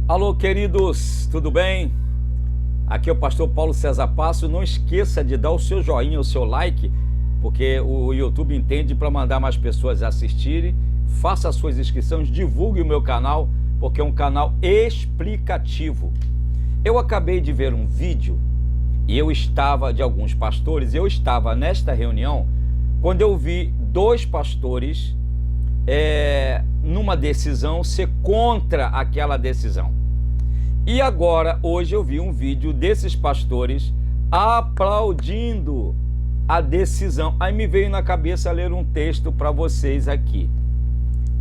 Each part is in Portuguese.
Alô, queridos, tudo bem? Aqui é o pastor Paulo César Passo. Não esqueça de dar o seu joinha, o seu like, porque o YouTube entende para mandar mais pessoas assistirem. Faça as suas inscrições, divulgue o meu canal, porque é um canal explicativo. Eu acabei de ver um vídeo e eu estava nesta reunião quando eu vi dois pastores numa decisão ser contra aquela decisão. E agora, hoje eu vi um vídeo desses pastores aplaudindo a decisão. Aí me veio na cabeça ler um texto para vocês aqui.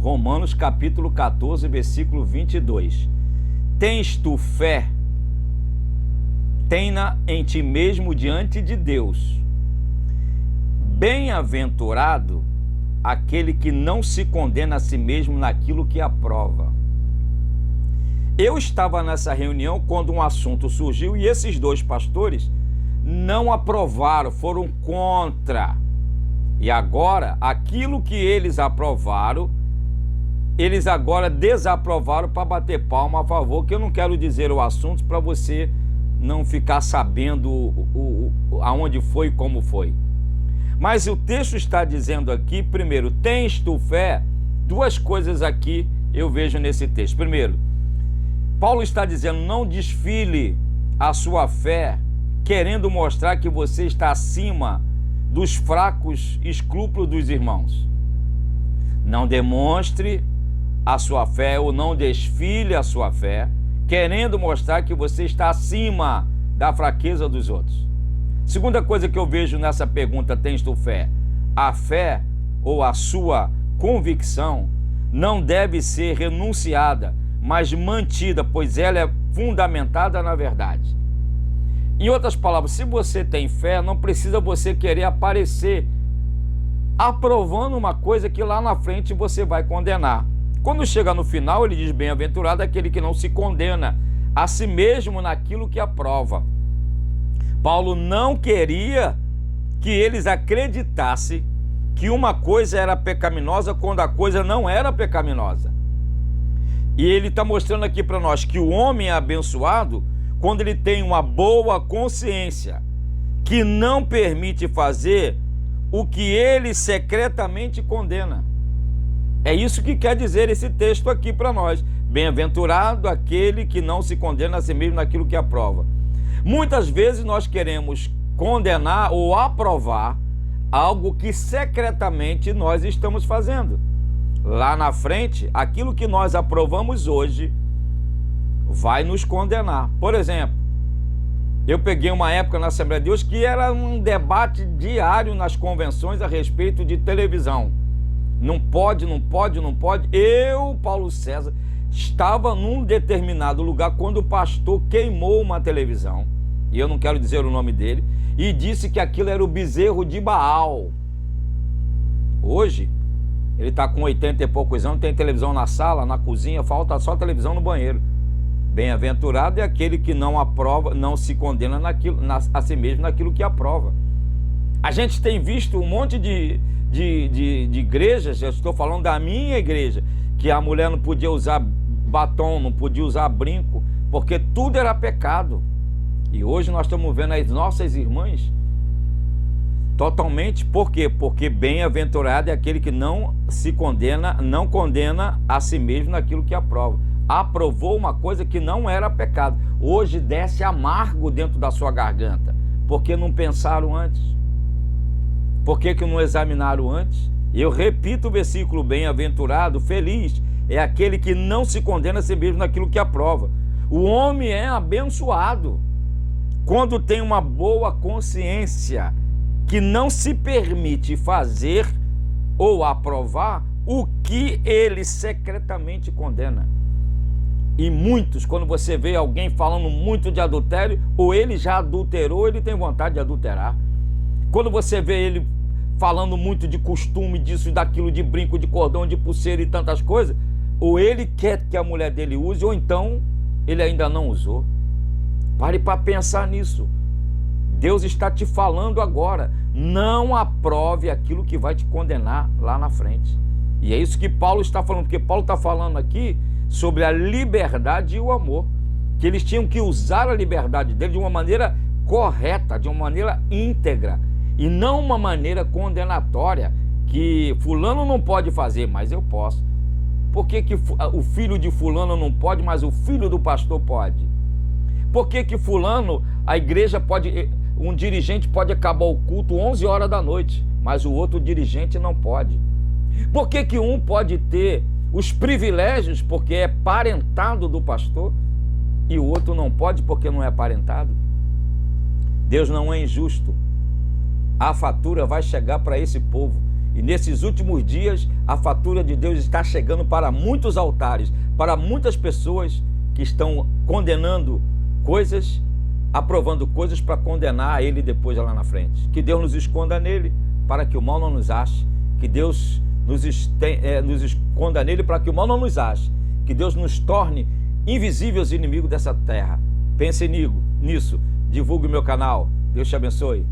Romanos capítulo 14, versículo 22. Tens tu fé? Tenha em ti mesmo diante de Deus. Bem-aventurado aquele que não se condena a si mesmo naquilo que aprova. Eu estava nessa reunião quando um assunto surgiu e esses dois pastores não aprovaram, foram contra. E agora, aquilo que eles aprovaram, eles agora desaprovaram para bater palma a favor, que eu não quero dizer o assunto para você não ficar sabendo aonde foi e como foi. Mas o texto está dizendo aqui, primeiro, tens tu fé? Duas coisas aqui eu vejo nesse texto. Primeiro, Paulo está dizendo, não desfile a sua fé querendo mostrar que você está acima dos fracos escrúpulos dos irmãos. Não demonstre a sua fé ou não desfile a sua fé querendo mostrar que você está acima da fraqueza dos outros. Segunda coisa que eu vejo nessa pergunta, tens tu fé? A fé ou a sua convicção não deve ser renunciada, mas mantida, pois ela é fundamentada na verdade. Em outras palavras, se você tem fé, não precisa você querer aparecer aprovando uma coisa que lá na frente você vai condenar. Quando chega no final, ele diz, bem-aventurado aquele que não se condena a si mesmo naquilo que aprova. Paulo não queria que eles acreditassem que uma coisa era pecaminosa quando a coisa não era pecaminosa. E ele está mostrando aqui para nós que o homem é abençoado quando ele tem uma boa consciência, que não permite fazer o que ele secretamente condena. É isso que quer dizer esse texto aqui para nós. Bem-aventurado aquele que não se condena a si mesmo naquilo que aprova. Muitas vezes nós queremos condenar ou aprovar algo que secretamente nós estamos fazendo. Lá na frente, aquilo que nós aprovamos hoje vai nos condenar. Por exemplo, eu peguei uma época na Assembleia de Deus que era um debate diário nas convenções a respeito de televisão. Não pode, não pode, não pode. Eu, Paulo César, estava num determinado lugar quando o pastor queimou uma televisão, e eu não quero dizer o nome dele, e disse que aquilo era o bezerro de Baal. Hoje, ele está com 80 e poucos anos, tem televisão na sala, na cozinha, falta só televisão no banheiro. Bem-aventurado é aquele que não aprova, não se condena a si mesmo naquilo que aprova. A gente tem visto um monte de igrejas, eu estou falando da minha igreja, que a mulher não podia usar batom, não podia usar brinco, porque tudo era pecado. E hoje nós estamos vendo as nossas irmãs totalmente, por quê? Porque bem-aventurado é aquele que não se condena, não condena a si mesmo naquilo que aprova. Aprovou uma coisa que não era pecado. Hoje desce amargo dentro da sua garganta, porque não pensaram antes. Por que não examinaram antes? Eu repito o versículo, bem-aventurado, feliz, é aquele que não se condena a si mesmo naquilo que aprova. O homem é abençoado quando tem uma boa consciência, que não se permite fazer ou aprovar o que ele secretamente condena. E muitos, quando você vê alguém falando muito de adultério, ou ele já adulterou, ou ele tem vontade de adulterar. Quando você vê ele falando muito de costume, disso e daquilo, de brinco, de cordão, de pulseira e tantas coisas, ou ele quer que a mulher dele use, ou então ele ainda não usou. Pare para pensar nisso. Deus está te falando agora, não aprove aquilo que vai te condenar lá na frente. E é isso que Paulo está falando, porque Paulo está falando aqui sobre a liberdade e o amor, que eles tinham que usar a liberdade dele de uma maneira correta, de uma maneira íntegra, e não uma maneira condenatória, que fulano não pode fazer, mas eu posso. Por que o filho de fulano não pode, mas o filho do pastor pode? Por que fulano, a igreja pode, um dirigente pode acabar o culto 11 horas da noite, mas o outro dirigente não pode? Por que um pode ter os privilégios porque é parentado do pastor e o outro não pode porque não é parentado? Deus não é injusto. A fatura vai chegar para esse povo. E nesses últimos dias, a fatura de Deus está chegando para muitos altares, para muitas pessoas que estão condenando coisas, aprovando coisas para condenar a Ele depois lá na frente. Que Deus nos esconda nele, para que o mal não nos ache. Que Deus nos esconda nele, para que o mal não nos ache. Que Deus nos torne invisíveis inimigos dessa terra. Pense nisso. Divulgue o meu canal. Deus te abençoe.